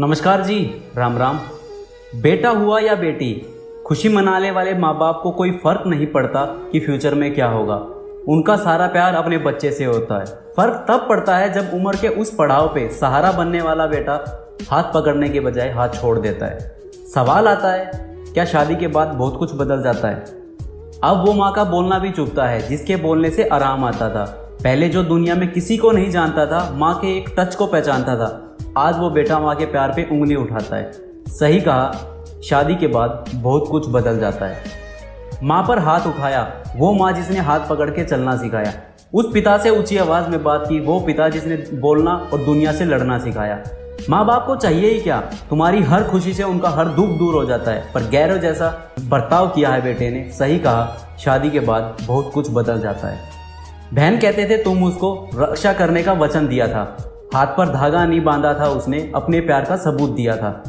नमस्कार जी, राम राम। बेटा हुआ या बेटी, खुशी मनाने वाले माँ बाप को कोई फर्क नहीं पड़ता कि फ्यूचर में क्या होगा। उनका सारा प्यार अपने बच्चे से होता है। फर्क तब पड़ता है जब उम्र के उस पड़ाव पे सहारा बनने वाला बेटा हाथ पकड़ने के बजाय हाथ छोड़ देता है। सवाल आता है, क्या शादी के बाद बहुत कुछ बदल जाता है? अब वो माँ का बोलना भी चुभता है जिसके बोलने से आराम आता था। पहले जो दुनिया में किसी को नहीं जानता था, माँ के एक टच को पहचानता था, आज वो बेटा माँ के प्यार पे उंगली उठाता है। सही कहा, शादी के बाद बहुत कुछ बदल जाता है। माँ पर हाथ उठाया वो माँ जिसने हाथ पकड़ के चलना सिखाया। उस पिता से ऊंची आवाज में बात की वो पिता जिसने बोलना और दुनिया से लड़ना सिखाया। माँ बाप को चाहिए ही क्या, तुम्हारी हर खुशी से उनका हर दुख दूर हो जाता है। पर गैरों जैसा बर्ताव किया है बेटे ने। सही कहा, शादी के बाद बहुत कुछ बदल जाता है। बहन कहते थे तुम उसको रक्षा करने का वचन दिया था, हाथ पर धागा नहीं बांधा था, उसने अपने प्यार का सबूत दिया था।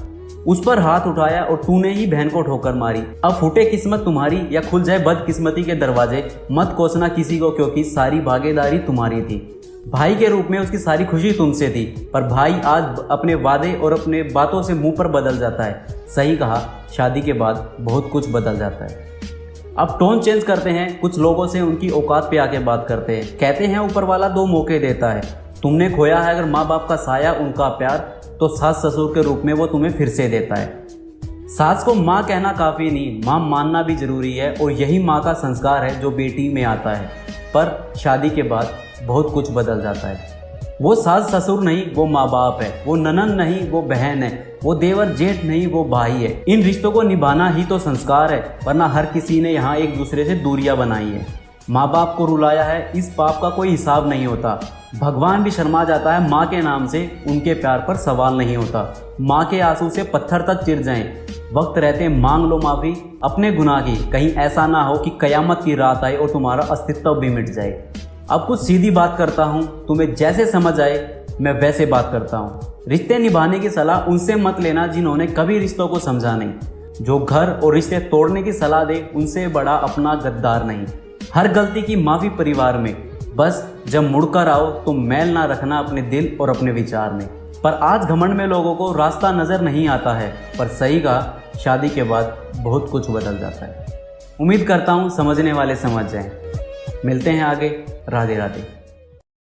उस पर हाथ उठाया और तूने ही बहन को ठोकर मारी। अब फूटे किस्मत तुम्हारी या खुल जाए बदकिस्मती के दरवाजे, मत कोसना किसी को क्योंकि सारी भागीदारी तुम्हारी थी। भाई के रूप में उसकी सारी खुशी तुमसे थी, पर भाई आज अपने वादे और अपने बातों से मुंह पर बदल जाता है। सही कहा, शादी के बाद बहुत कुछ बदल जाता है। अब टोन चेंज करते हैं, कुछ लोगों से उनकी औकात पे आके बात करते हैं। कहते हैं ऊपर वाला दो मौके देता है। तुमने खोया है अगर माँ बाप का साया, उनका प्यार, तो सास ससुर के रूप में वो तुम्हें फिर से देता है। सास को माँ कहना काफ़ी नहीं, माँ मानना भी जरूरी है, और यही माँ का संस्कार है जो बेटी में आता है। पर शादी के बाद बहुत कुछ बदल जाता है। वो सास ससुर नहीं, वो माँ बाप है। वो ननंद नहीं, वो बहन है। वो देवर जेठ नहीं, वो भाई है। इन रिश्तों को निभाना ही तो संस्कार है, वरना हर किसी ने यहाँ एक दूसरे से दूरियां बनाई है। माँ बाप को रुलाया है, इस पाप का कोई हिसाब नहीं होता। भगवान भी शर्मा जाता है माँ के नाम से, उनके प्यार पर सवाल नहीं होता। माँ के आंसू से पत्थर तक चिर जाएं, वक्त रहते मांग लो माफ़ी अपने गुनाह की। कहीं ऐसा ना हो कि कयामत की रात आए और तुम्हारा अस्तित्व भी मिट जाए। अब कुछ सीधी बात करता हूँ, तुम्हें जैसे समझ आए मैं वैसे बात करता हूँ। रिश्ते निभाने की सलाह उनसे मत लेना जिन्होंने कभी रिश्तों को समझा नहीं। जो घर और रिश्ते तोड़ने की सलाह दे, उनसे बड़ा अपना गद्दार नहीं। हर गलती की माफ़ी परिवार में, बस जब मुड़कर आओ तो मैल ना रखना अपने दिल और अपने विचार में। पर आज घमंड में लोगों को रास्ता नज़र नहीं आता है। पर सही कहा, शादी के बाद बहुत कुछ बदल जाता है। उम्मीद करता हूँ समझने वाले समझ जाएं। मिलते हैं आगे। राधे राधे।